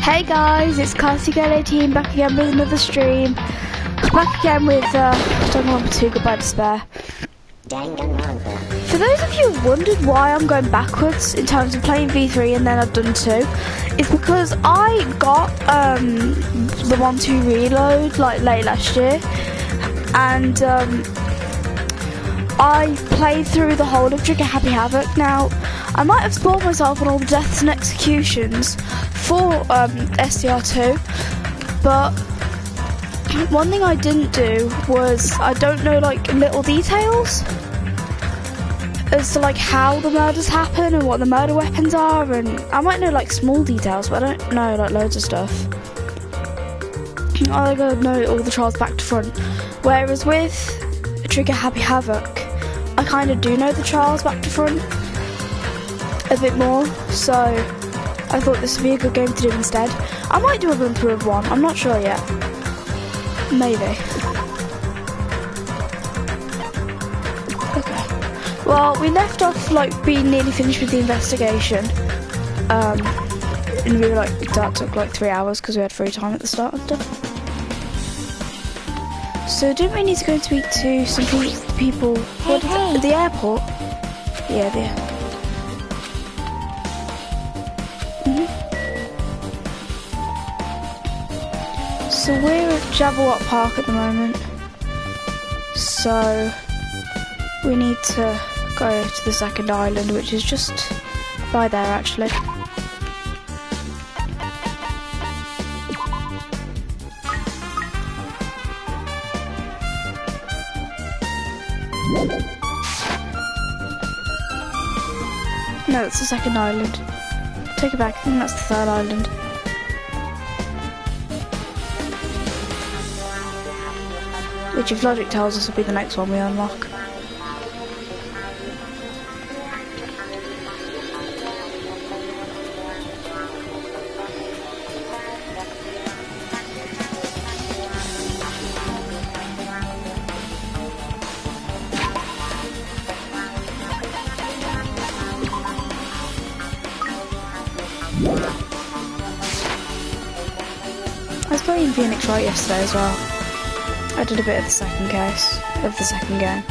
Hey guys, it's Cassie Girl 18 back again with another stream. Back again with Danganronpa 2 Goodbye Despair. Danganronpa. For those of you who wondered why I'm going backwards in terms of playing V3 and then I've done 2, it's because I got the 1-2 reload like late last year, and I played through the whole of Trigger Happy Havoc. Now, I might have spoiled myself on all the deaths and executions for SDR2, but one thing I didn't do was, I don't know like little details as to like how the murders happen and what the murder weapons are, and I might know like small details, but I don't know like loads of stuff. I gotta know all the trials back to front, whereas with Trigger Happy Havoc I kind of do know the trials back to front a bit more, so I thought this would be a good game to do instead. I might do a run through of 1, I'm not sure yet. Maybe. Okay. Well, we left off like being nearly finished with the investigation. And we were like, that took like 3 hours because we had free time at the start and stuff. So didn't we need to go and speak to some people Hey. at the airport? Yeah, the airport. So we're at Jabberwock Park at the moment, so we need to go to the second island, which is just by there actually. No, that's the second island. Take it back, I think that's the third island. Which, if logic tells us, will be the next one we unlock. I was playing Phoenix Wright yesterday as well. I did a bit of the second case, of the second game.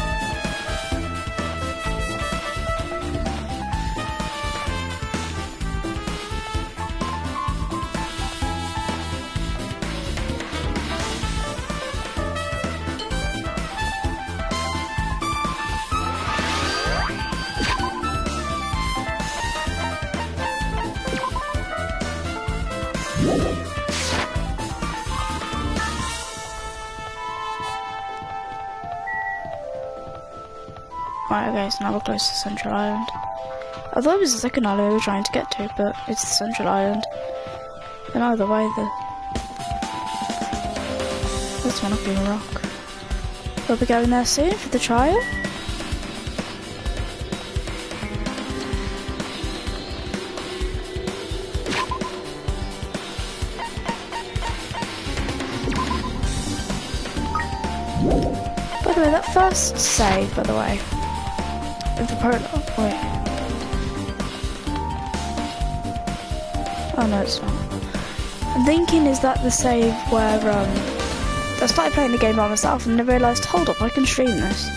Right, okay, so now we're close to Central Island. I thought it was the second island we were trying to get to, but it's the Central Island. And either way, that's one up in a rock. We'll be going there soon for the trial. By the way, that first save, by the way, of the prologue, wait. Oh no, it's not. I'm thinking, is that the save where, I started playing the game by myself and I realised, hold up, I can stream this.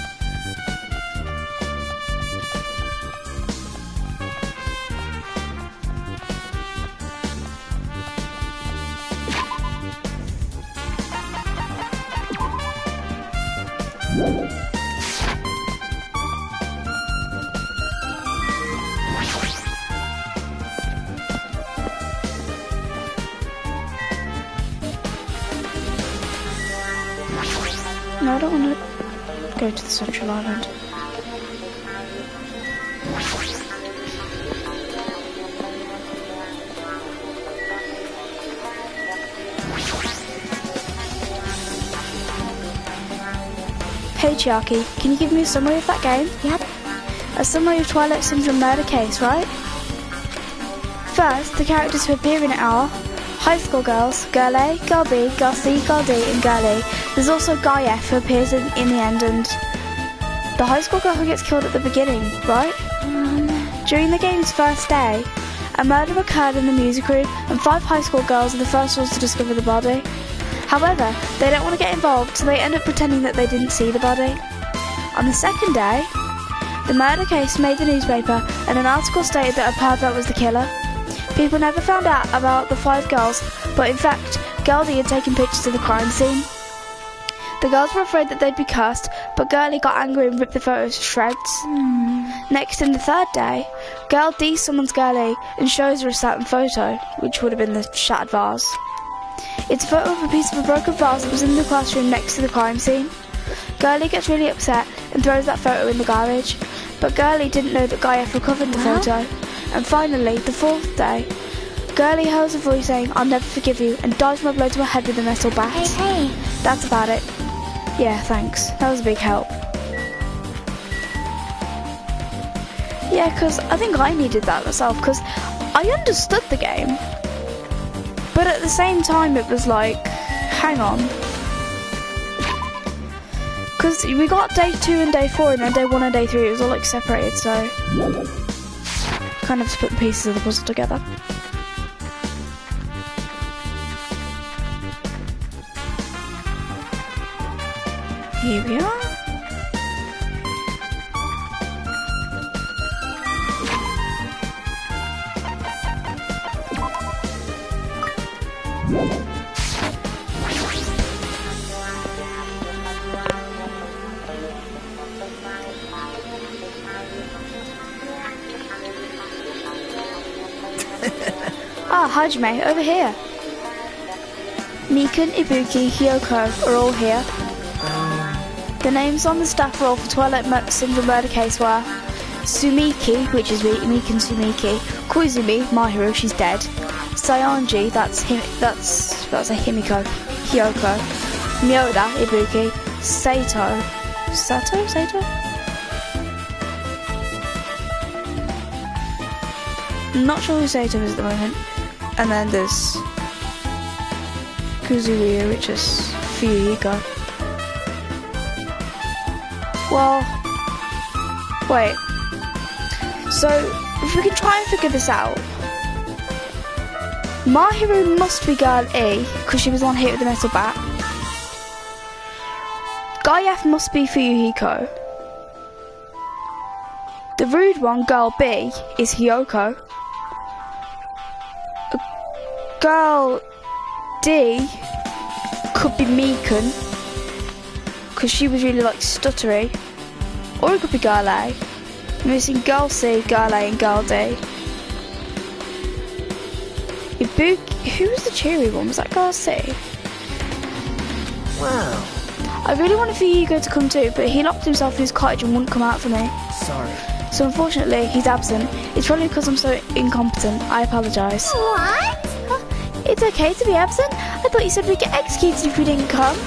No, I don't want to go to the Central Island. Hey Chiaki, can you give me a summary of that game? Yep. A summary of Twilight Syndrome murder case, right? First, the characters who appear in it are high school girls, Girl A, Girl B, Girl C, Girl D, and Girl E. There's also Guy F who appears in the end, and the high school girl who gets killed at the beginning, right? During the game's first day, a murder occurred in the music room, and 5 high school girls are the first ones to discover the body. However, they don't want to get involved, so they end up pretending that they didn't see the body. On the second day, the murder case made the newspaper, and an article stated that a pervert was the killer. People never found out about the 5 girls, but in fact, Girlie had taken pictures of the crime scene. The girls were afraid that they'd be cursed, but Girlie got angry and ripped the photos to shreds. Next, in the third day, Girl D summons Girlie and shows her a certain photo, which would have been the shattered vase. It's a photo of a piece of a broken vase that was in the classroom next to the crime scene. Girlie gets really upset and throws that photo in the garbage, but Girlie didn't know that Guy F recovered the photo. And finally, the 4th day, Girlie hears a voice saying, "I'll never forgive you," and dives from a blow to her head with a metal bat. Hey. That's about it. Yeah, thanks. That was a big help. Yeah, because I think I needed that myself, because I understood the game. But at the same time, it was like, hang on. Because we got day 2 and day 4, and then day 1 and day 3, it was all like separated, so kind of put the pieces of the puzzle together. Here we are. Hajime, over here. Mikan, Ibuki, Hyoko are all here. The names on the staff roll for Twilight Syndrome murder case were Sumiki, which is Mikan Sumiki, Koizumi, Mahiru, she's dead, Saionji, that's a Himiko, Hyoko, Myoda, Ibuki, Sato? I'm not sure who Sato is at the moment. And then there's Kuzuya, which is Fuyuhiko. Well, wait. So, if we can try and figure this out, Mahiru must be Girl E, because she was the one hit with the metal bat. Guy F must be Fuyuhiko. The rude one, Girl B, is Hyoko. Girl D could be Mikan, because she was really like stuttery, or it could be Girl A. I'm missing Girl C, Girl A and Girl D. Ibuki, who was the cheery one? Was that Girl C? Wow. I really wanted for Hugo to come too, but he locked himself in his cottage and wouldn't come out for me. Sorry. So unfortunately, he's absent. It's probably because I'm so incompetent. I apologise. What? It's okay to be absent? I thought you said we'd get executed if we didn't come.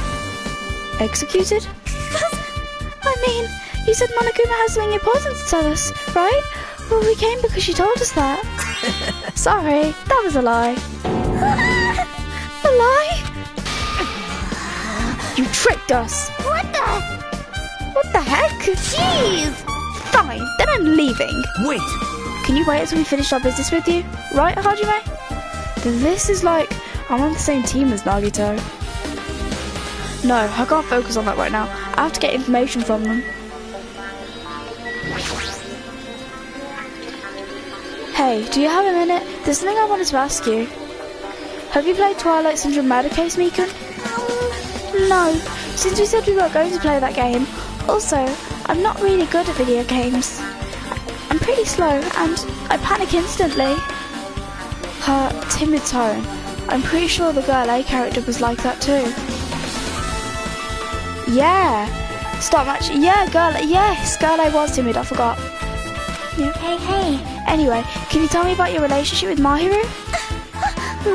Executed? I mean, you said Monokuma has something important to tell us, right? Well, we came because you told us that. Sorry, that was a lie. A lie? You tricked us. What the heck? Jeez! Fine, then I'm leaving. Wait! Can you wait until we finish our business with you? Right, Hajime? This is like, I'm on the same team as Nagito. No, I can't focus on that right now. I have to get information from them. Hey, do you have a minute? There's something I wanted to ask you. Have you played Twilight Syndrome Murder Case, Mikan? No, since we said we weren't going to play that game. Also, I'm not really good at video games. I'm pretty slow and I panic instantly. Her timid tone. I'm pretty sure the Girl A character was like that too. Yeah. Stop match. Yeah, yes, Girl A was timid, I forgot. Yeah. Hey. Anyway, can you tell me about your relationship with Mahiru?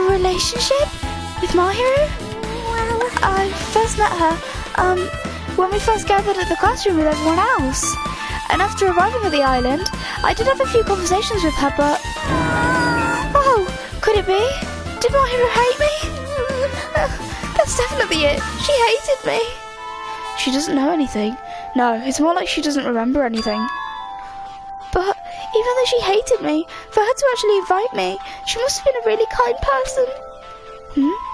Relationship? With Mahiru? Well, I first met her, when we first gathered at the classroom with everyone else. And after arriving at the island, I did have a few conversations with her, but... Oh, could it be? Did Mahiru hate me? That's definitely it. She hated me. She doesn't know anything. No, it's more like she doesn't remember anything. But Even though she hated me, for her to actually invite me, she must have been a really kind person.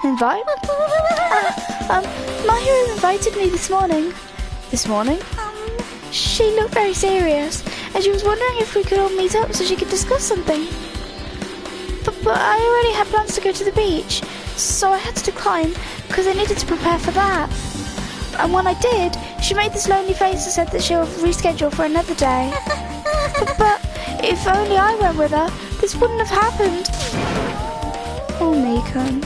Invite? My hero invited me this morning. This morning? She looked very serious, and she was wondering if we could all meet up so she could discuss something. But I already had plans to go to the beach, so I had to decline, because I needed to prepare for that. And when I did, she made this lonely face and said that she'll reschedule for another day. But if only I went with her, this wouldn't have happened. Oh, Meekun.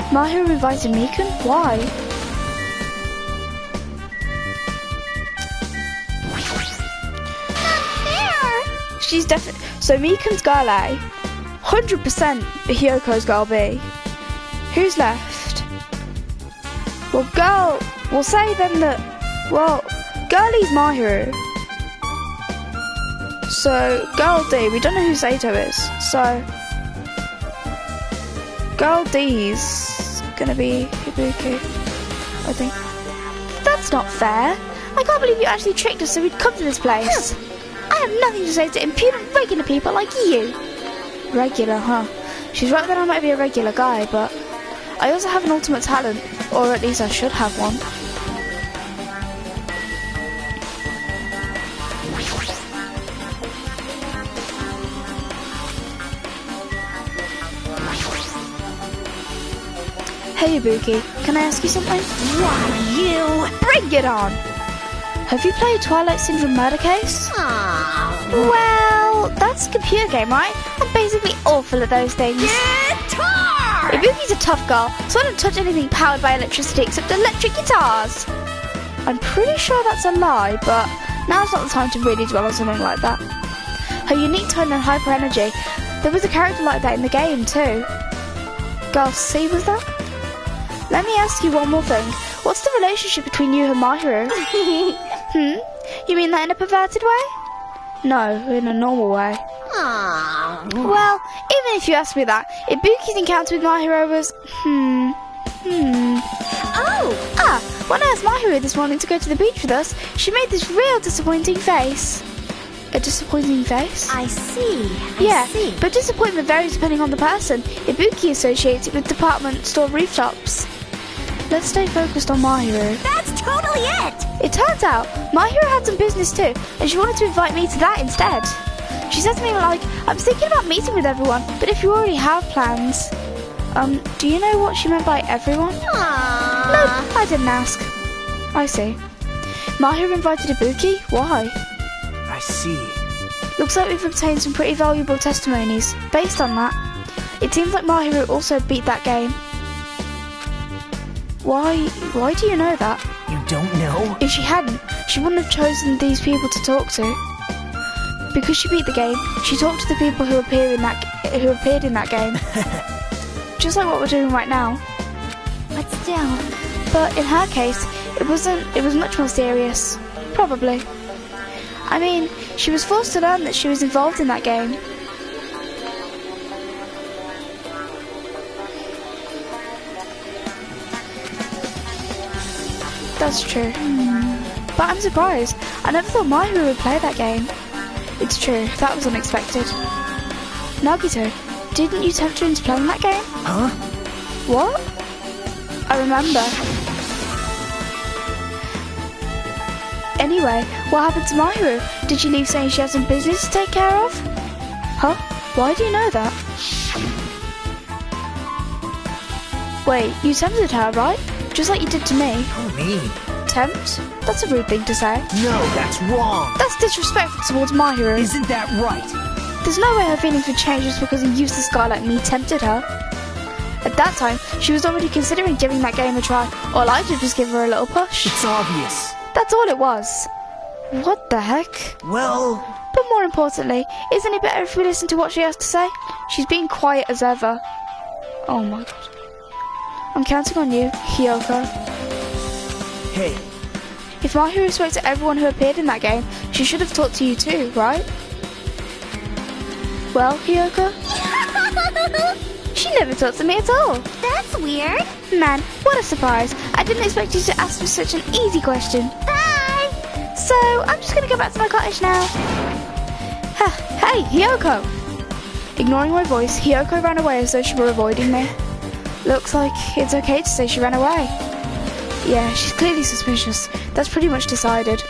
Mahiru invited Meekun? Why? She's definitely... So Meekun's girl A. 100% Hyoko's girl B. Who's left? Well, girl... We'll say then that... Well, girlie's Mahiru. So, girl D. We don't know who Sato is. So... Girl D's gonna be Ibuki, I think. That's not fair. I can't believe you actually tricked us so we'd come to this place. I have nothing to say to impudent regular people like you. Regular, huh? She's right that I might be a regular guy, but I also have an ultimate talent, or at least I should have one. Hey Ibuki, can I ask you something? Why, you? Bring it on! Have you played Twilight Syndrome Murder Case? Well, that's a computer game, right? I'm basically awful at those things. Guitar! Ibuki's a tough girl, so I don't touch anything powered by electricity except electric guitars. I'm pretty sure that's a lie, but now's not the time to really dwell on something like that. Her unique tone and hyper energy. There was a character like that in the game too. Girl C, was that? Let me ask you one more thing. What's the relationship between you and Mahiru? You mean that in a perverted way? No, in a normal way. Well, even if you ask me that, Ibuki's encounter with Mahiru was... When I asked Mahiru this morning to go to the beach with us, she made this real disappointing face. A disappointing face? I see. I see. But disappointment varies depending on the person. Ibuki associates it with department store rooftops. Let's stay focused on Mahiru. That's totally it! It turns out, Mahiru had some business too, and she wanted to invite me to that instead. She said something like, I'm thinking about meeting with everyone, but if you already have plans... do you know what she meant by everyone? No, I didn't ask. I see. Mahiru invited Ibuki? Why? I see. Looks like we've obtained some pretty valuable testimonies. Based on that, it seems like Mahiru also beat that game. Why do you know that? You don't know? If she hadn't, she wouldn't have chosen these people to talk to. Because she beat the game, she talked to the people who appeared in that game. Just like what we're doing right now. But still... But in her case, it was much more serious. Probably. I mean, she was forced to learn that she was involved in that game. That's true. But I'm surprised. I never thought Mahiru would play that game. It's true, that was unexpected. Nagito, didn't you tempt her into playing that game? Huh? What? I remember. Anyway, what happened to Mahiru? Did she leave saying she had some business to take care of? Huh? Why do you know that? Wait, you tempted her, right? Just like you did to me. Oh, me? Tempt? That's a rude thing to say. No, that's wrong. That's disrespectful towards Mahiru. Isn't that right? There's no way her feelings would change just because a useless guy like me tempted her. At that time, she was already considering giving that game a try. All I did was give her a little push. It's obvious. That's all it was. What the heck? Well... But more importantly, isn't it better if we listen to what she has to say? She's being quiet as ever. Oh my god. I'm counting on you, Hyoko. Hey. If Mahiru spoke to everyone who appeared in that game, she should have talked to you too, right? Well, Hyoko? She never talked to me at all. That's weird. Man, what a surprise. I didn't expect you to ask me such an easy question. Bye! So, I'm just gonna go back to my cottage now. Hey, Hiyoko! Ignoring my voice, Hiyoko ran away as though she were avoiding me. Looks like it's okay to say she ran away. Yeah, she's clearly suspicious. That's pretty much decided.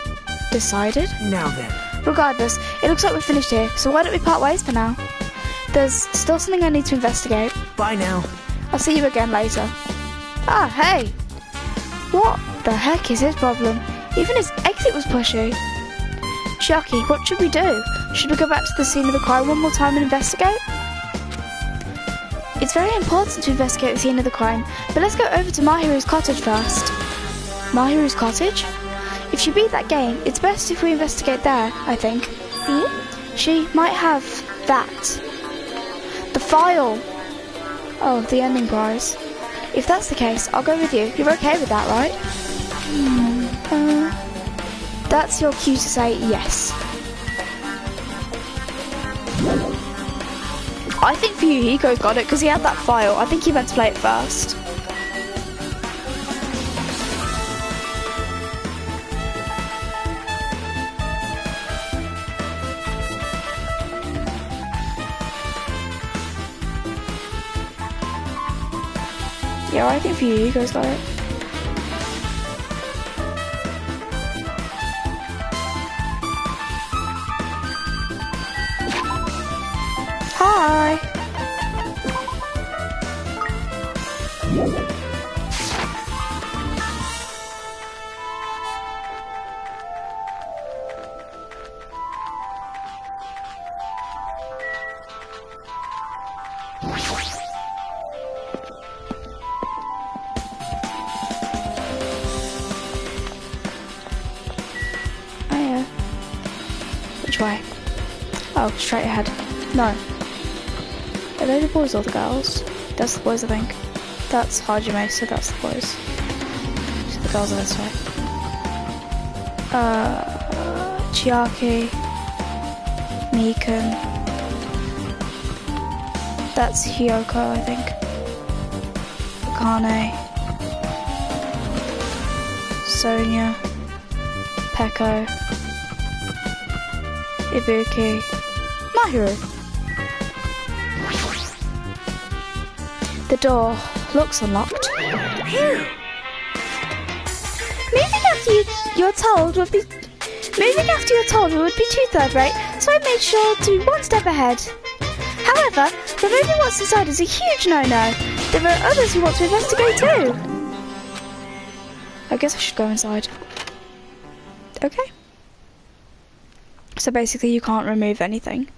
Decided? Now then. Regardless, it looks like we're finished here, so why don't we part ways for now? There's still something I need to investigate. Bye now. I'll see you again later. Ah, hey! What the heck is his problem? Even his exit was pushy. Chucky, what should we do? Should we go back to the scene of the crime one more time and investigate? It's very important to investigate the scene of the crime, but let's go over to Mahiru's cottage first. Mahiru's cottage? If she beat that game, it's best if we investigate there, I think. See? She might have that. The file! Oh, the ending prize. If that's the case, I'll go with you. You're okay with that, right? That's your cue to say yes. I think Fuyuhiko's got it because he had that file. I think he meant to play it first. Yeah, I think Fuyuhiko's got it. Hi! Oh yeah. Which way? Oh, straight ahead. No. Are they the boys or the girls? That's the boys, I think. That's Hajime, so that's the boys. So the girls are this way. Chiaki. Mikan. That's Hiyoko, I think. Akane. Sonia. Peko. Ibuki. Mahiru. The door looks unlocked. Phew. Moving after you're told would be too third rate, so I made sure to be one step ahead. However, removing what's inside is a huge no-no. There are others who want to investigate too. I guess I should go inside. Okay. So basically you can't remove anything.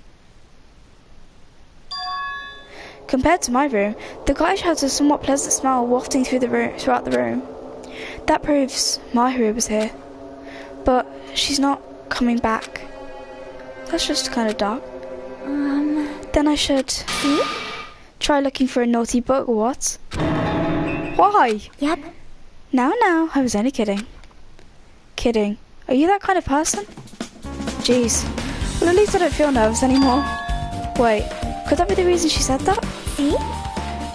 Compared to my room, the cottage has a somewhat pleasant smell wafting throughout the room. That proves Mahiru was here. But she's not coming back. That's just kind of dark. Then I should try looking for a naughty book or what? Why? Yep. Now, I was only kidding. Kidding. Are you that kind of person? Jeez. Well, at least I don't feel nervous anymore. Wait, could that be the reason she said that? See?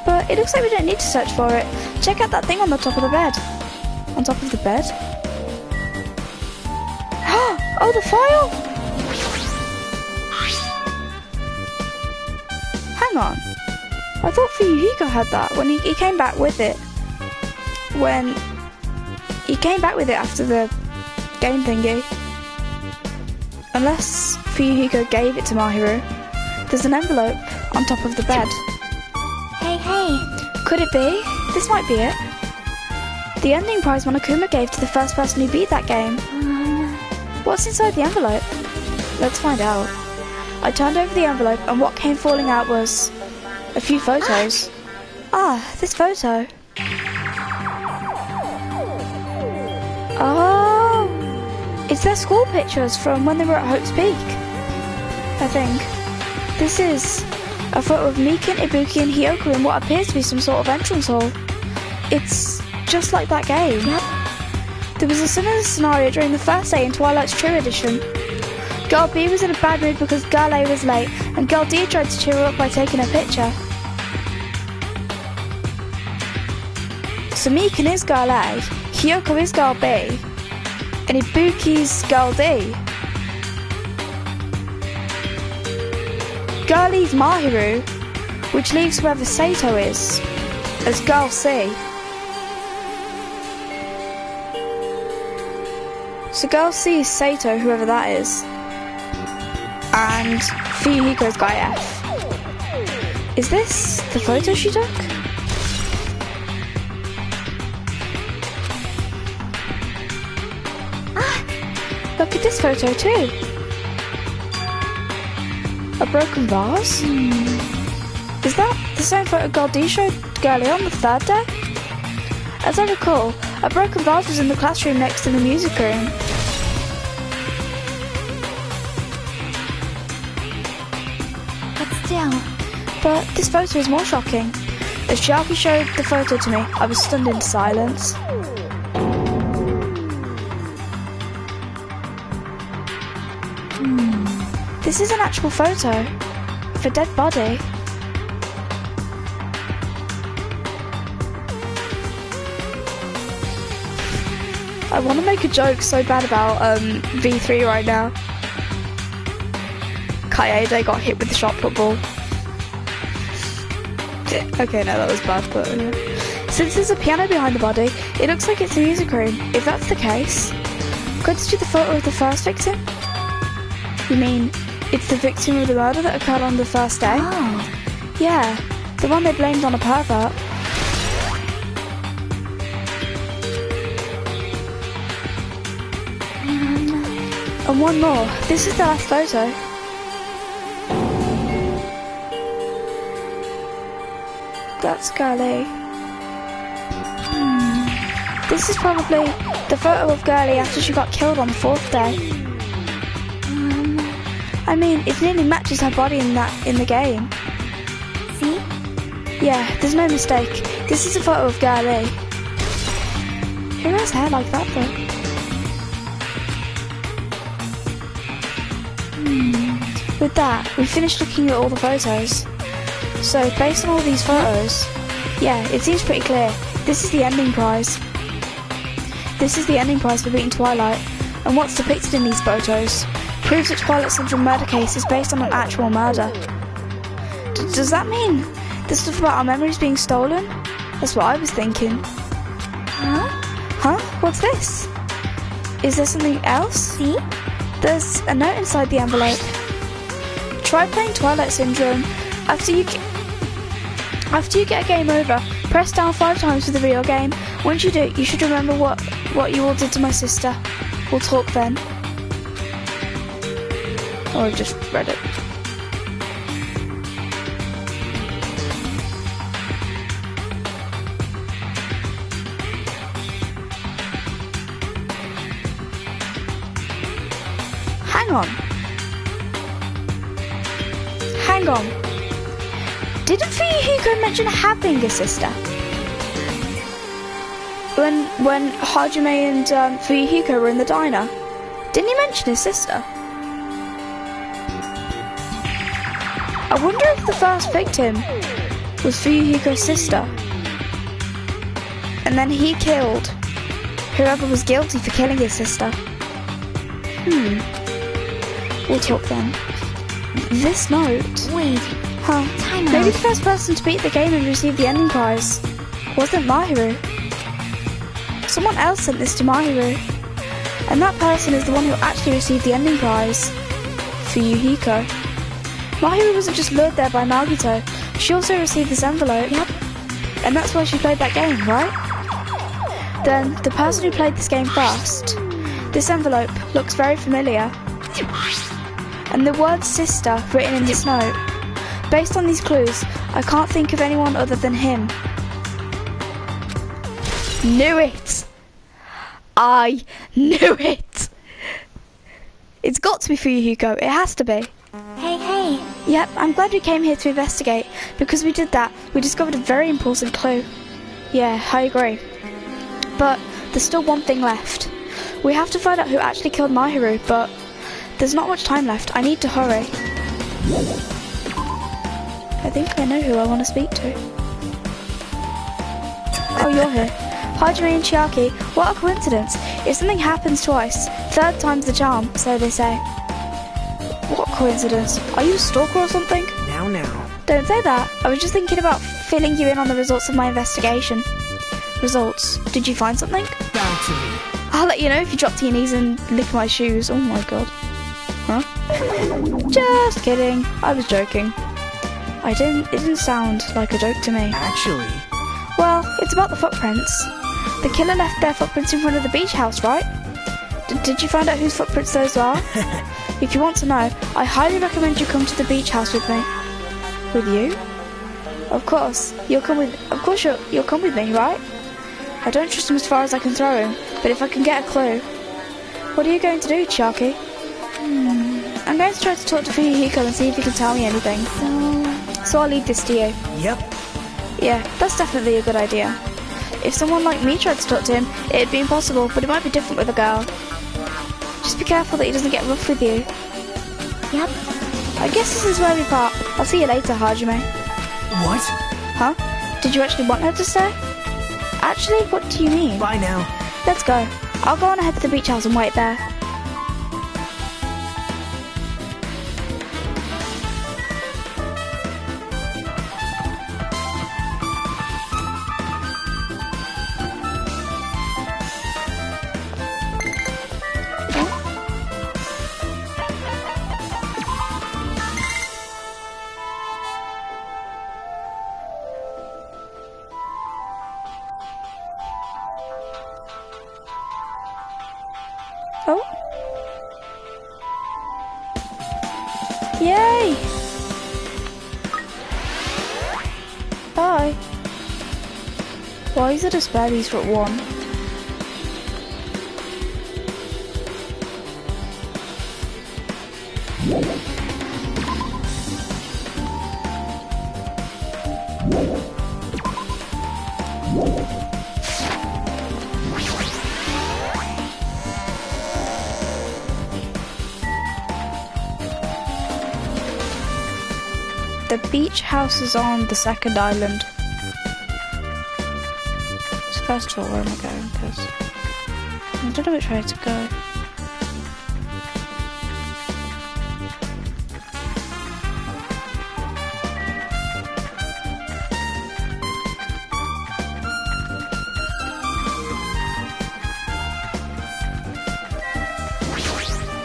But it looks like we don't need to search for it. Check out that thing on the top of the bed. On top of the bed? Oh, the file! Hang on. I thought Fuyuhiko had that when he came back with it. When he came back with it after the game thingy. Unless Fuyuhiko gave it to Mahiru. There's an envelope on top of the bed. Hey. Could it be? This might be it. The ending prize Monokuma gave to the first person who beat that game. What's inside the envelope? Let's find out. I turned over the envelope and what came falling out was a few photos. This photo. Oh, it's their school pictures from when they were at Hope's Peak, I think. This is a photo of Mikan, Ibuki and Hiyoko in what appears to be some sort of entrance hall. It's just like that game. Yep. There was a similar scenario during the first day in Twilight's True Edition. Girl B was in a bad mood because Girl A was late, and Girl D tried to cheer her up by taking a picture. So Mikan is Girl A, Hiyoko is Girl B, and Ibuki's Girl D. Girlie's Mahiru, which leaves whoever Sato is as Girl C. So Girl C is Sato, whoever that is. And Fuyuhiko's guy F. Is this the photo she took? Look at this photo too. A broken vase? Is that the same photo Girl D showed Girlie on the third day? As I recall, a broken vase was in the classroom next to the music room. But still, But this photo is more shocking. As Chiaki showed the photo to me, I was stunned into silence. This is an actual photo of a dead body. I want to make a joke so bad about V3 right now. Kaede got hit with the shot put ball. Okay, no, that was bad, but anyway. Since there's a piano behind the body, it looks like it's a music room. If that's the case, could you do the photo of the first victim? You mean it's the victim of the murder that occurred on the first day? oh, Yeah, the one they blamed on a pervert. And one more. This is the last photo. That's Girlie. This is probably the photo of Girlie after she got killed on the fourth day. I mean, it nearly matches her body in the game. see? Yeah, there's no mistake. This is a photo of Girlie. Who has hair like that though? With that, we finished looking at all the photos. So, based on all these photos, yeah, it seems pretty clear. This is the ending prize. This is the ending prize for beating Twilight, and what's depicted in these photos proves that Twilight Syndrome murder case is based on an actual murder. Does that mean the stuff about our memories being stolen? That's what I was thinking. Huh? Huh? What's this? Is there something else? See? There's a note inside the envelope. Try playing Twilight Syndrome. After you get a game over, press down 5 times for the real game. Once you do, you should remember what you all did to my sister. We'll talk then. Oh, I've just read it. Hang on. Didn't Fuyuhiko mention having a sister? When Hajime and Fuyuhiko were in the diner? Didn't he mention his sister? I wonder if the first victim was Fuyuhiko's sister. And then he killed whoever was guilty for killing his sister. We'll talk then. This note. Wait, Huh. time Maybe out. the first person to beat the game and receive the ending prize wasn't Mahiru. Someone else sent this to Mahiru. And that person is the one who actually received the ending prize. Fuyuhiko. Mahiru wasn't just lured there by Nagito. She also received this envelope. Yep. And that's why she played that game, right? Then, the person who played this game first. This envelope looks very familiar. And the word sister written in this note. Based on these clues, I can't think of anyone other than him. Knew it! I knew it! It's got to be Fuyuhiko, it has to be. Hey. Yep, I'm glad we came here to investigate. Because we did that, we discovered a very important clue. Yeah, I agree. But there's still one thing left. We have to find out who actually killed Mahiru, but there's not much time left. I need to hurry. I think I know who I want to speak to. Oh, you're here. Hajime and Chiaki, what a coincidence. If something happens twice, third time's the charm, so they say. What coincidence? Are you a stalker or something? Don't say that. I was just thinking about filling you in on the results of my investigation. Results. Did you find something? Bound to me. I'll let you know if you drop to your knees and lick my shoes. Oh my god. Huh? Just kidding. I was joking. It didn't sound like a joke to me. Actually, Well, it's about the footprints. The killer left their footprints in front of the beach house, right? Did you find out whose footprints those are? If you want to know, I highly recommend you come to the beach house with me. With you? Of course. You'll come with me, right? I don't trust him as far as I can throw him, but if I can get a clue. What are you going to do, Chiaki? I'm going to try to talk to Fuyuhiko and see if he can tell me anything. So I'll leave this to you. yep. Yeah, that's definitely a good idea. If someone like me tried to talk to him, it'd be impossible, but it might be different with a girl. Just be careful that he doesn't get rough with you. Yep. I guess this is where we part. I'll see you later, Hajime. What? Huh? Did you actually want her to stay? Actually, what do you mean? Bye now. Let's go. I'll go on ahead to the beach house and wait there. Oh. Yay! Bye. Why is it a spare these for one? The beach house is on the second island. So first of all, where am I going? Because I don't know which way to go.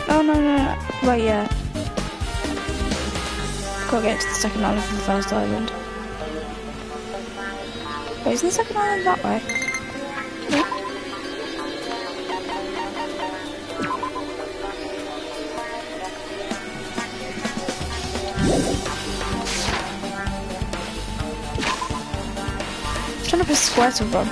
Oh no. Right, yeah. Gotta get to the second island from the first island. Wait, isn't the second island that way? No? I'm trying to press square to run.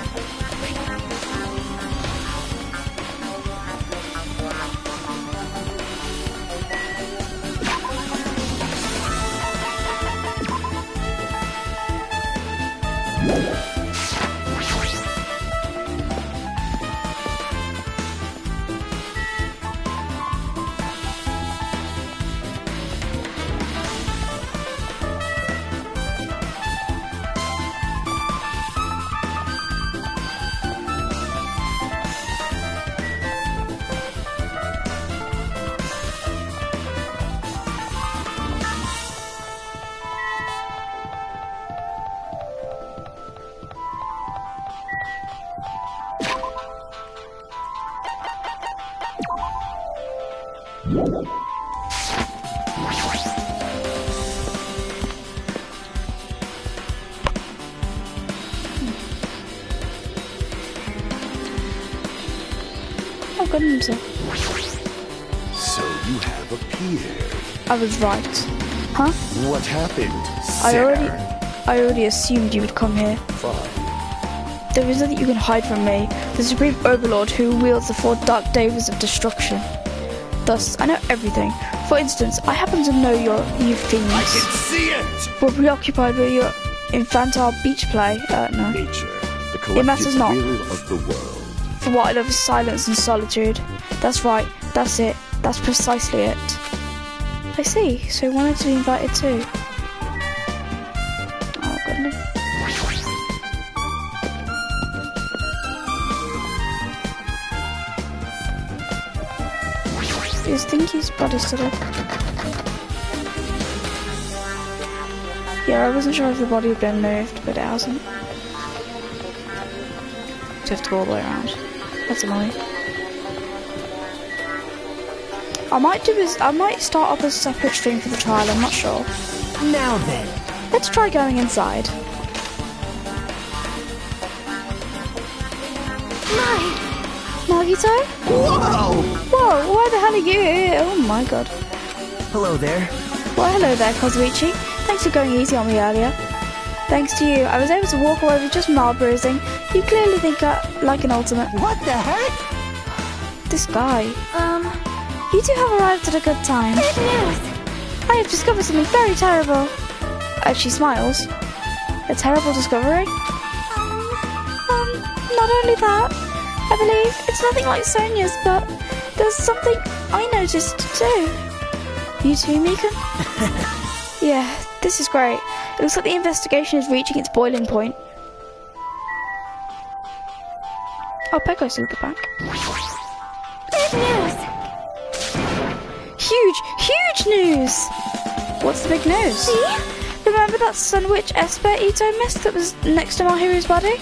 Oh, goodness. So you have appeared. I was right. Huh? What happened, I sinner? already assumed you would come here. Fine. There is nothing you can hide from me, the Supreme Overlord who wields the four dark davas of destruction. Thus, I know everything. For instance, I happen to know you fiends I can see it! were preoccupied with your infantile beach play. No. Nature, the matters collective not. will of the world. For what I love is silence and solitude. That's right, that's it, that's precisely it. I see, so you wanted to be invited too. Oh, goodness. Is Thinky's body still up? Yeah, I wasn't sure if the body had been moved, but it hasn't. So have to go all the way around. That's annoying. I might start up a separate stream for the trial, I'm not sure. Now then. Let's try going inside. Nagito? Whoa! Whoa, why the hell are you here? Oh my god. Hello there. Well, hello there, Kozuichi. Thanks for going easy on me earlier. Thanks to you, I was able to walk away with just mild bruising. You clearly think I like an ultimate. What the heck? This guy. You two have arrived at a good time. Good news! I have discovered something very terrible. As she smiles. A terrible discovery? Not only that, I believe it's nothing like Sonia's, but there's something I noticed too. You too, Mika? Yeah, this is great. It looks like the investigation is reaching its boiling point. Oh, Pecco's still at the back. Good news! Huge news! What's the big news? See? Remember that Sun Witch Esper Ito mask that was next to Mahiru's body?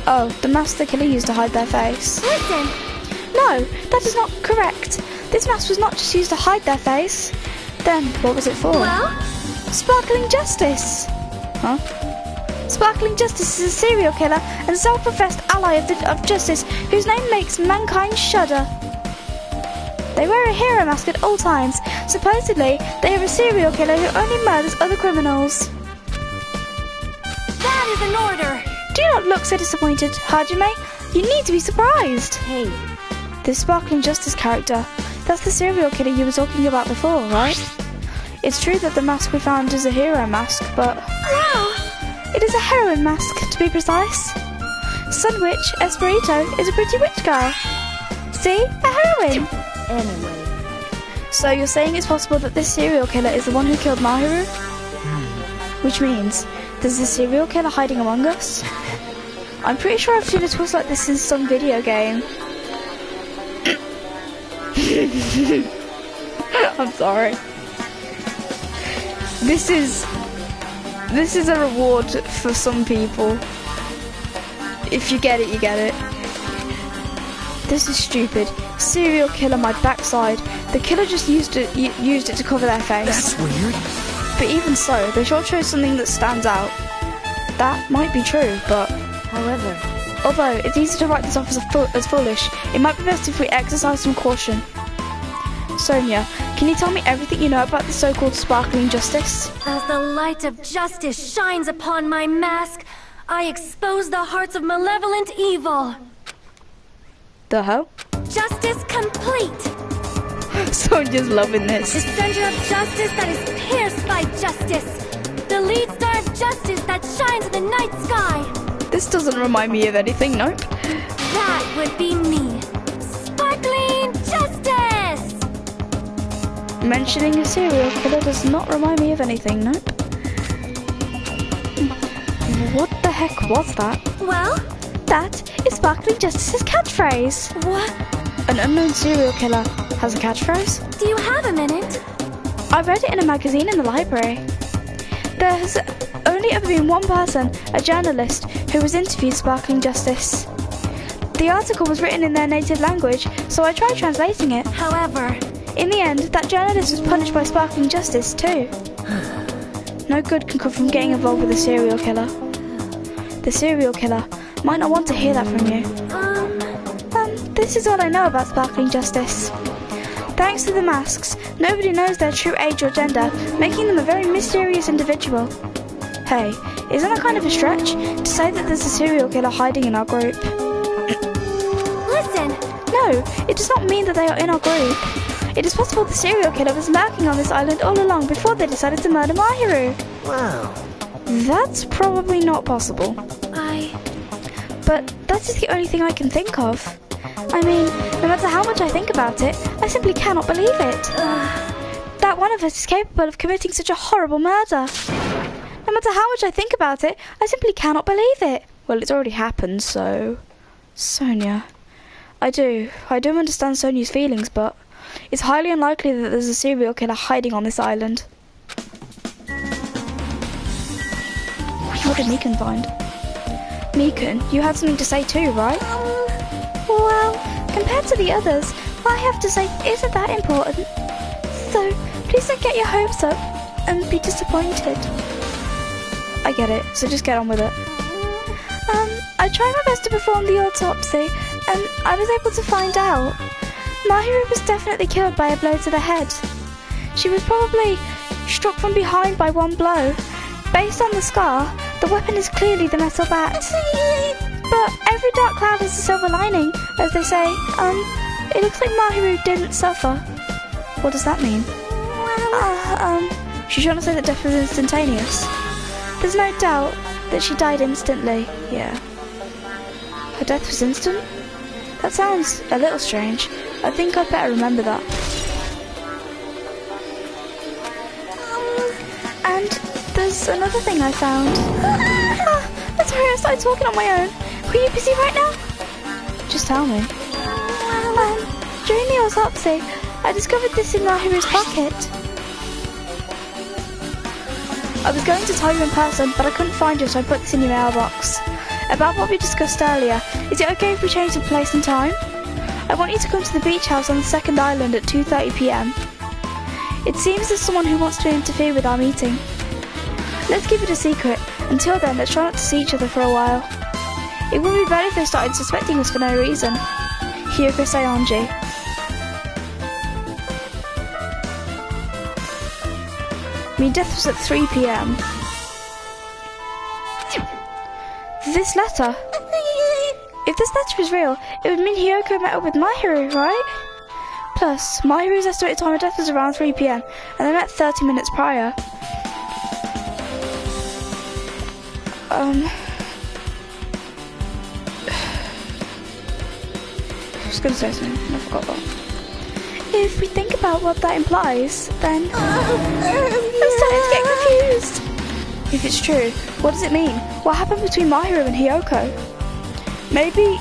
Oh, the mask the killer used to hide their face. Listen! No, that is not correct. This mask was not just used to hide their face. Then, what was it for? Well? Sparkling Justice! Huh? Sparkling Justice is a serial killer and self-professed ally of justice whose name makes mankind shudder. They wear a hero mask at all times. Supposedly, they are a serial killer who only murders other criminals. That is an order! Do not look so disappointed, Hajime. You need to be surprised. Hey. This Sparkling Justice character, that's the serial killer you were talking about before, right? It's true that the mask we found is a hero mask, but... Wow! It is a heroine mask, to be precise. Sun Witch Esperito is a pretty witch girl. See? A heroine! Anyway. So you're saying it's possible that this serial killer is the one who killed Mahiru? Which means, there's a serial killer hiding among us? I'm pretty sure I've seen a twist like this in some video game. I'm sorry. This is a reward for some people. If you get it, you get it. This is stupid. Serial killer my backside. The killer just used it to cover their face. That's weird. But even so, they sure chose something that stands out. That might be true, but... However... Although, it's easy to write this off as foolish, it might be best if we exercise some caution. Sonia, can you tell me everything you know about the so-called Sparkling Justice? As the light of justice shines upon my mask, I expose the hearts of malevolent evil. The hell? Justice complete! Sonia's loving The this. center of justice that is pierced by justice. The lead star of justice that shines in the night sky. This doesn't remind me of anything, nope. That would be me. Sparkling justice! Mentioning a serial killer does not remind me of anything, nope. What the heck was that? Well? That is Sparkling Justice's catchphrase. What? An unknown serial killer has a catchphrase? Do you have a minute? I read it in a magazine in the library. There has only ever been one person, a journalist, who has interviewed Sparkling Justice. The article was written in their native language, so I tried translating it. However... In the end, that journalist was punished by Sparkling Justice too. No good can come from getting involved with a serial killer. The serial killer might not want to hear that from you. This is all I know about Sparkling Justice. Thanks to the masks, nobody knows their true age or gender, making them a very mysterious individual. Hey, isn't that kind of a stretch to say that there's a serial killer hiding in our group? Listen! No, it does not mean that they are in our group. It is possible the serial killer was lurking on this island all along before they decided to murder Mahiru. Wow. That's probably not possible. But that is the only thing I can think of. I mean, no matter how much I think about it, I simply cannot believe it. That one of us is capable of committing such a horrible murder. No matter how much I think about it, I simply cannot believe it. Well, it's already happened, so... Sonia. I do understand Sonia's feelings, but it's highly unlikely that there's a serial killer hiding on this island. What did Meekun find? Meekun, you had something to say too, right? Well, compared to the others, what I have to say isn't that important. So, please don't get your hopes up and be disappointed. I get it, so just get on with it. I tried my best to perform the autopsy, and I was able to find out. Mahiru was definitely killed by a blow to the head. She was probably struck from behind by one blow. Based on the scar, the weapon is clearly the metal bat. But every dark cloud has a silver lining, as they say. It looks like Mahiru didn't suffer. What does that mean? She's trying to say that death was instantaneous. There's no doubt that she died instantly. Yeah. Her death was instant? That sounds a little strange. I think I'd better remember that. And there's another thing I found. I'm sorry, I started talking on my own. Were you busy right now? Just tell me. During the autopsy, I discovered this in Mahiru's pocket. I was going to tell you in person, but I couldn't find you, so I put this in your mailbox. About what we discussed earlier, is it okay if we change the place and time? I want you to come to the beach house on the second island at 2:30 p.m. It seems there's someone who wants to interfere with our meeting. Let's keep it a secret. Until then, let's try not to see each other for a while. It would be better if they started suspecting us for no reason. Hyoko Seonji. Death was at 3 p.m. This letter. If this letter is real, it would mean Hyoko met up with Mahiru, right? Plus, Mahiru's estimated time of death was around 3 p.m. and they met 30 minutes prior. I was going to say something and I forgot that. If we think about what that implies, then I'm starting to get confused. If it's true, what does it mean? What happened between Mahiru and Hyoko? Maybe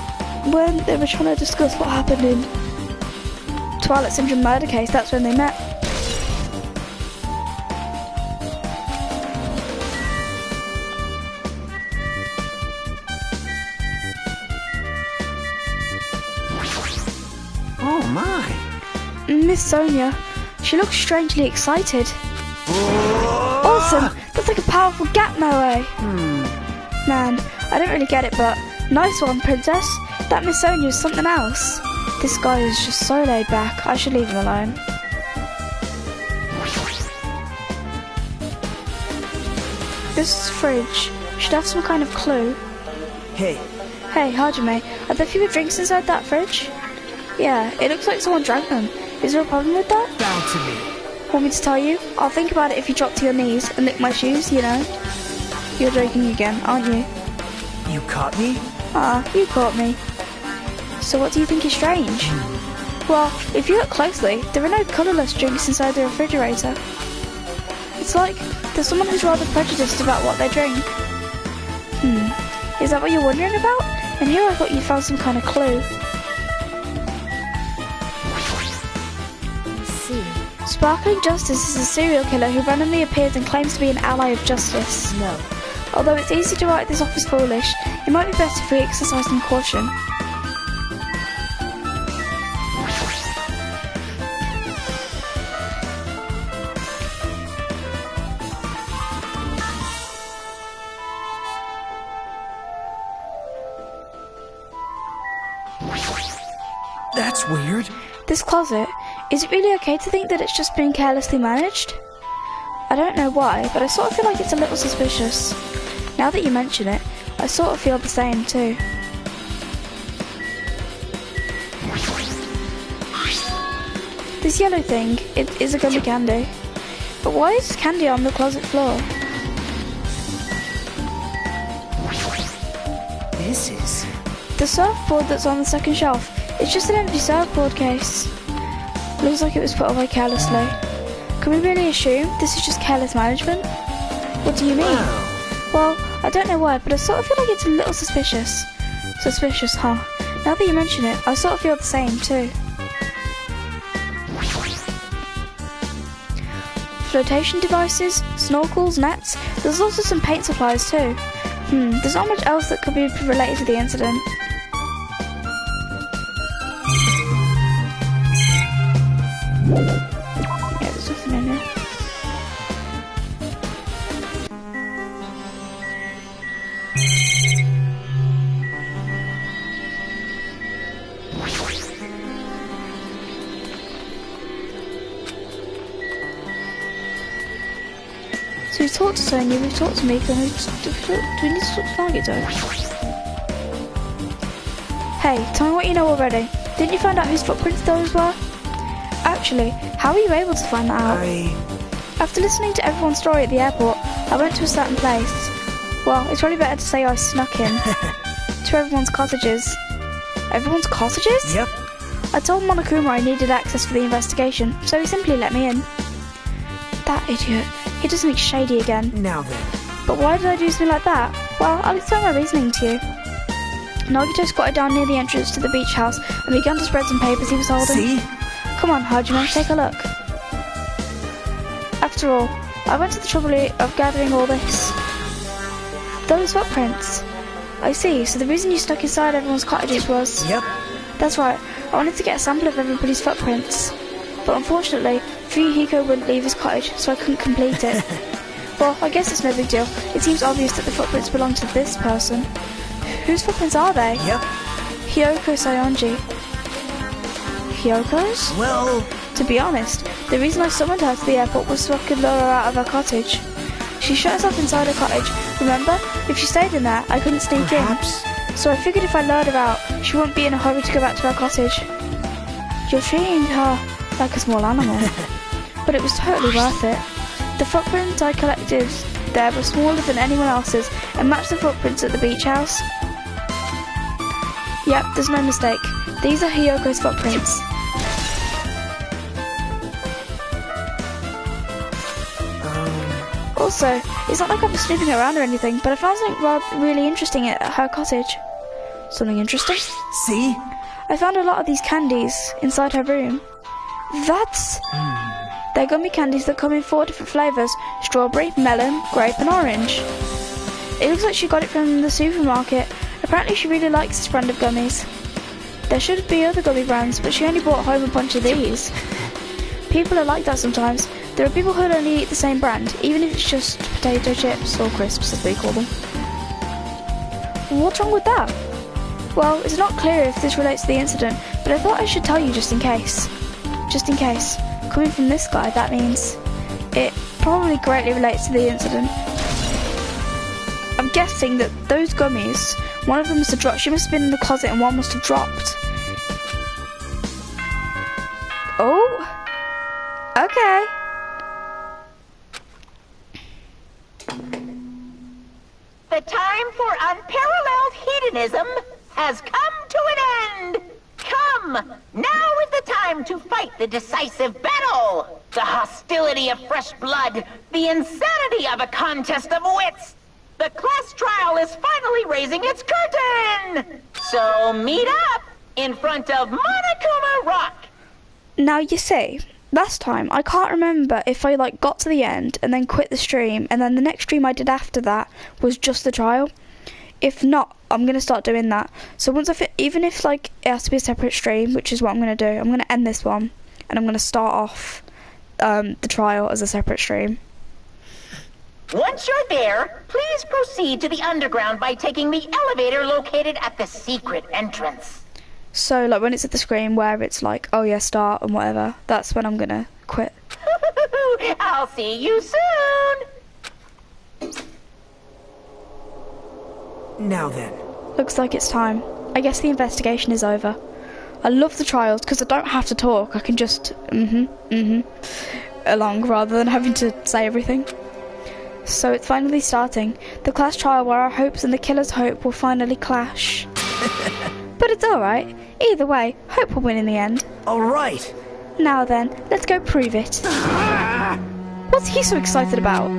when they were trying to discuss what happened in Twilight Syndrome murder case, that's when they met. Oh my! Miss Sonia, she looks strangely excited. Awesome! That's like a powerful gap Moe. Man, I don't really get it, but nice one, princess. That Miss Sonia is something else. This guy is just so laid back. I should leave him alone. This fridge should have some kind of clue. Hey, Hey, Hajime, are there fewer drinks inside that fridge? Yeah, it looks like someone drank them. Is there a problem with that? bow to me. Want me to tell you? I'll think about it if you drop to your knees and lick my shoes, you know. You're drinking again, aren't you? You caught me? You caught me. So what do you think is strange? Well, if you look closely, there are no colourless drinks inside the refrigerator. It's like there's someone who's rather prejudiced about what they drink. Is that what you're wondering about? And here I thought you found some kind of clue. Sparkling Justice is a serial killer who randomly appears and claims to be an ally of justice. No. Although it's easy to write this off as foolish, it might be best if we exercise some caution. That's weird. This closet, is it really okay to think that it's just been carelessly managed? I don't know why, but I sort of feel like it's a little suspicious. Now that you mention it, I sort of feel the same too. This yellow thing, it is a gummy candy. But why is candy on the closet floor? This is... The surfboard that's on the second shelf, it's just an empty surfboard case. Looks like it was put away carelessly. Can we really assume this is just careless management? What do you mean? Wow. Well, I don't know why, but I sort of feel like it's a little suspicious. Suspicious, huh? Now that you mention it, I sort of feel the same too. Flotation devices, snorkels, nets, there's also some paint supplies too. There's not much else that could be related to the incident. Yeah, there's nothing in here. So we've talked to Sonia, we've talked to Mika, and do we need to talk to Margit though? Hey, tell me what you know already. Didn't you find out whose footprints those were? Actually, how were you able to find that out? After listening to everyone's story at the airport, I went to a certain place. Well, it's probably better to say I snuck in. To everyone's cottages. Everyone's cottages? Yep. I told Monokuma I needed access for the investigation, so he simply let me in. That idiot. He does something shady again. Now then. But why did I do something like that? Well, I'll explain my reasoning to you. Nagito squatted down near the entrance to the beach house and began to spread some papers he was holding. See? Come on, Hajime, take a look. After all, I went to the trouble of gathering all this. Those footprints. I see, so the reason you stuck inside everyone's cottages was... Yep. That's right, I wanted to get a sample of everybody's footprints. But unfortunately, Fuyuhiko wouldn't leave his cottage, so I couldn't complete it. Well, I guess it's no big deal. It seems obvious that the footprints belong to this person. Whose footprints are they? Yep. Hyoko Sayonji. Hyoko's? Well... To be honest, the reason I summoned her to the airport was so I could lure her out of her cottage. She shut herself inside her cottage. Remember? If she stayed in there, I couldn't sneak Perhaps. in. So I figured if I lured her out, she wouldn't be in a hurry to go back to her cottage. You're treating her like a small animal. But it was totally worth it. The footprints I collected there were smaller than anyone else's and matched the footprints at the beach house. Yep, there's no mistake. These are Hyoko's footprints. Also, it's not like I'm snooping around or anything, but I found something really interesting at her cottage. Something interesting? See? I found a lot of these candies inside her room. That's... They're gummy candies that come in 4 different flavours: strawberry, melon, grape and orange. It looks like she got it from the supermarket. Apparently she really likes this brand of gummies. There should be other gummy brands, but she only brought home a bunch of these. People are like that sometimes. There are people who only eat the same brand, even if it's just potato chips or crisps as we call them. What's wrong with that? Well, it's not clear if this relates to the incident, but I thought I should tell you just in case. Just in case. Coming from this guy, that means it probably greatly relates to the incident. I'm guessing that those gummies, one of them must have dropped. She must have been in the closet and one must have dropped. Oh? Okay. The time for unparalleled hedonism has come to an end! Come! Now is the time to fight the decisive battle! The hostility of fresh blood, the insanity of a contest of wits! The class trial is finally raising its curtain! So meet up in front of Monokuma Rock! Now you see, last time I can't remember if I got to the end and then quit the stream, and then the next stream I did after that was just the trial. If not, I'm gonna start doing that. So once even if it has to be a separate stream, which is what I'm gonna do, I'm gonna end this one and I'm gonna start off the trial as a separate stream. Once you're there, please proceed to the underground by taking the elevator located at the secret entrance. So when it's at the screen where it's oh yeah, start and whatever, that's when I'm gonna quit. I'll see you soon! Now then. Looks like it's time. I guess the investigation is over. I love the trials because I don't have to talk. I can just along rather than having to say everything. So it's finally starting. The class trial where our hopes and the killer's hope will finally clash. But it's alright. Either way, hope will win in the end. Alright. Now then, let's go prove it. What's he so excited about?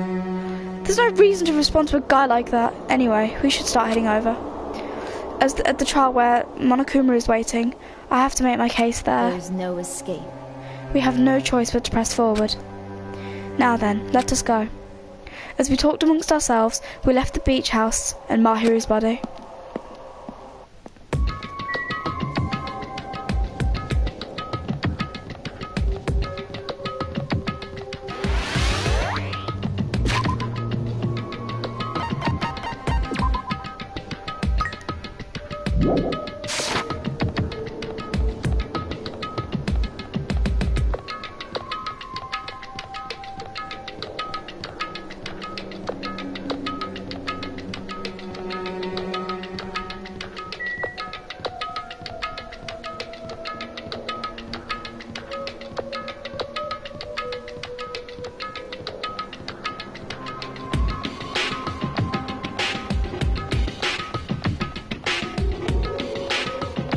There's no reason to respond to a guy like that. Anyway, we should start heading over. At the trial where Monokuma is waiting, I have to make my case there. There's no escape. We have no choice but to press forward. Now then, let us go. As we talked amongst ourselves, we left the beach house and Mahiru's body.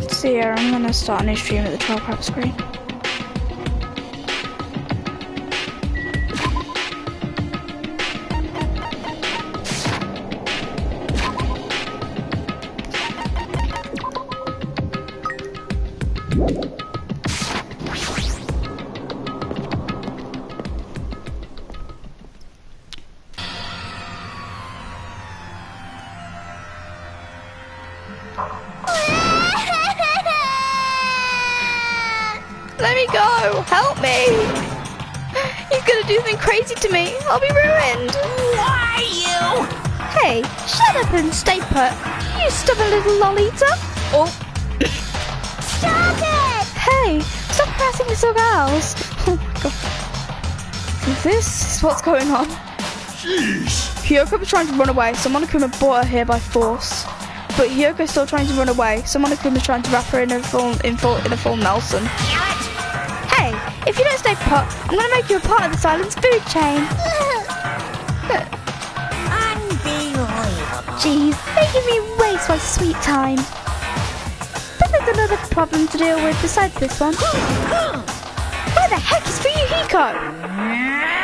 So yeah, I'm gonna start a new stream at the 12 prep screen. Let me go! Help me! He's gonna do something crazy to me. I'll be ruined. Why you? Hey, shut up and stay put. You stubborn little lolita. Oh. Stop it! Hey, stop harassing little girls. Oh my god. This is what's going on. Jeez. Hyoko was trying to run away, so Monokuma brought her here by force. But Hyoko's still trying to run away, so Monokuma's trying to wrap her in a full Nelson. Hey, if you don't stay put, I'm gonna make you a part of the Silence food chain. Unbelievable. Jeez, making me waste my sweet time. But there's another problem to deal with besides this one. Where the heck is Fuyuhiko?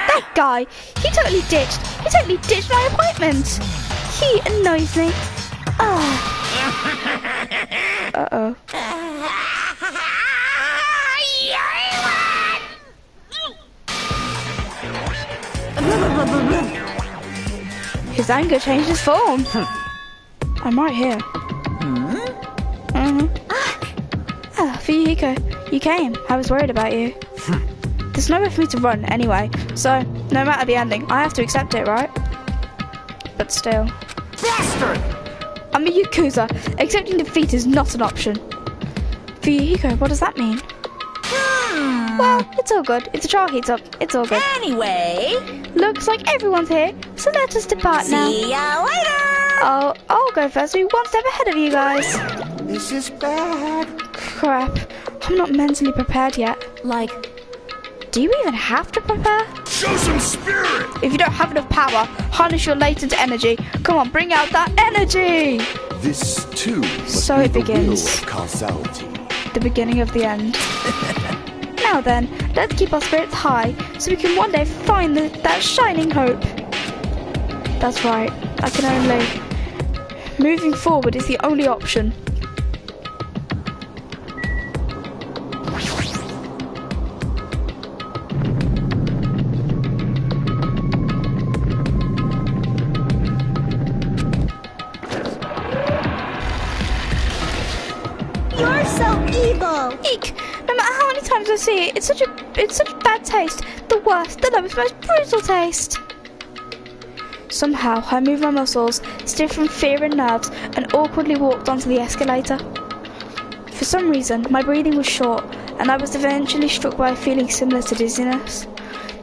That guy, he totally ditched my appointment. He annoys me. Uh-oh. His anger changed his form. I'm right here. Fuyuhiko, you came. I was worried about you. There's nowhere for me to run anyway, so no matter the ending, I have to accept it, right? But still. Bastard! I'm a Yakuza. Accepting defeat is not an option. Fuyuhiko, what does that mean? Well, it's all good. If the trial heats up, it's all good. Anyway, Looks like everyone's here, so let us depart now. see ya later! I'll go first. We're one step ahead of you guys. This is bad. Crap. I'm not mentally prepared yet. Like, do you even have to prepare? Show some spirit. If you don't have enough power, harness your latent energy. Come on, bring out that energy! This too must So be it the begins. will of causality. The beginning of the end. Now then, let's keep our spirits high so we can one day find that shining hope. That's right, I can only... Moving forward is the only option. You're so evil! Eek! No matter how many times I see it, it's such bad taste. The worst, the lowest, most brutal taste. Somehow, I moved my muscles, stiff from fear and nerves, and awkwardly walked onto the escalator. For some reason, my breathing was short, and I was eventually struck by a feeling similar to dizziness.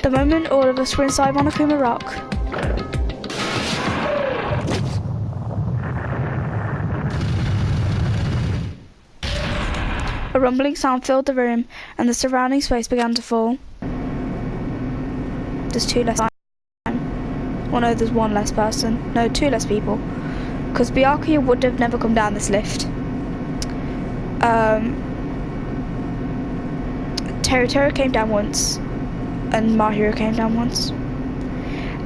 The moment all of us were inside Monokuma Rock. A rumbling sound filled the room, and the surrounding space began to fall. There's two less time. Well, no, there's one less person. No, two less people. Because Byakuya would have never come down this lift. Teru came down once, and Mahiru came down once.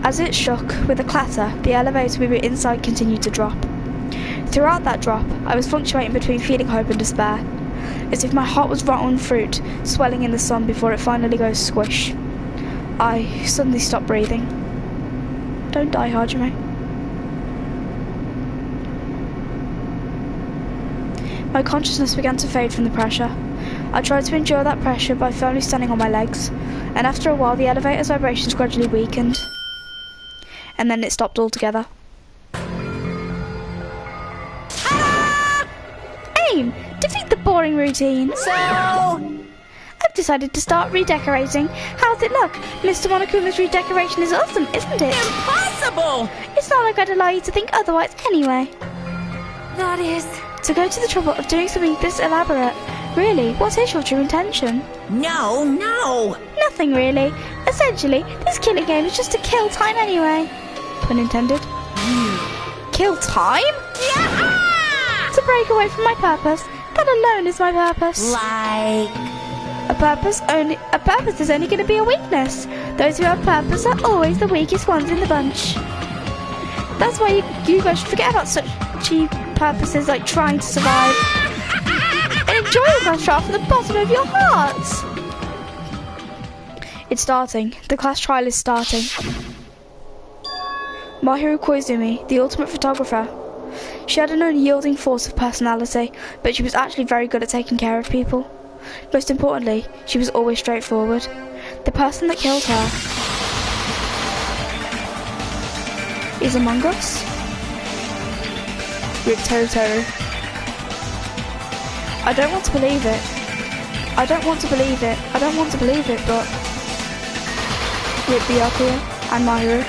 As it shook with a clatter, the elevator we were inside continued to drop. Throughout that drop, I was fluctuating between feeling hope and despair, as if my heart was rotten fruit, swelling in the sun before it finally goes squish. I suddenly stopped breathing. Don't die, Hajime. My consciousness began to fade from the pressure. I tried to endure that pressure by firmly standing on my legs, and after a while the elevator's vibrations gradually weakened. And then it stopped altogether. Aim! Defeat the boring routine! So... I've decided to start redecorating. How's it look? Mr. Monokuma's redecoration is awesome, isn't it? Impossible! It's not like I'd allow you to think otherwise anyway. That is... To go to the trouble of doing something this elaborate. Really, what is your true intention? No. Nothing really. Essentially, this killing game is just to kill time anyway. Pun intended. Kill time? Yeah! To break away from my purpose. That alone is my purpose. Like... A purpose is only going to be a weakness. Those who have purpose are always the weakest ones in the bunch. That's why you guys should forget about such cheap purposes like trying to survive. And enjoy the class trial from the bottom of your hearts. It's starting. The class trial is starting. Mahiru Koizumi, the ultimate photographer. She had an unyielding force of personality, but she was actually very good at taking care of people. Most importantly, she was always straightforward. The person that killed her is among us. Rip Toto. I don't want to believe it. but Rip Byakuya and Mahiru.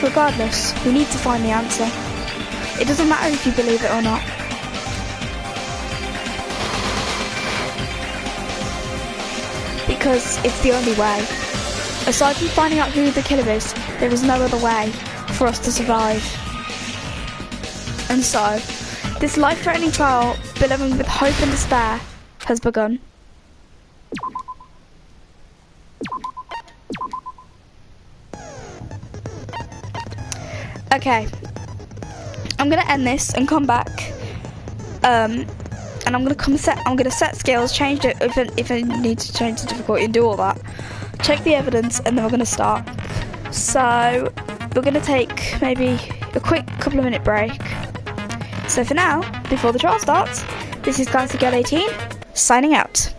Regardless, we need to find the answer. It doesn't matter if you believe it or not. Because it's the only way. Aside from finding out who the killer is, there is no other way for us to survive. And so, this life-threatening trial, billowing with hope and despair, has begun. Okay, I'm gonna end this and come back. And I'm gonna set skills, change it if I need to change the difficulty and do all that. Check the evidence, and then we're gonna start. So we're gonna take maybe a quick couple of minute break. So for now, before the trial starts, this is Guys the Girl 18 signing out.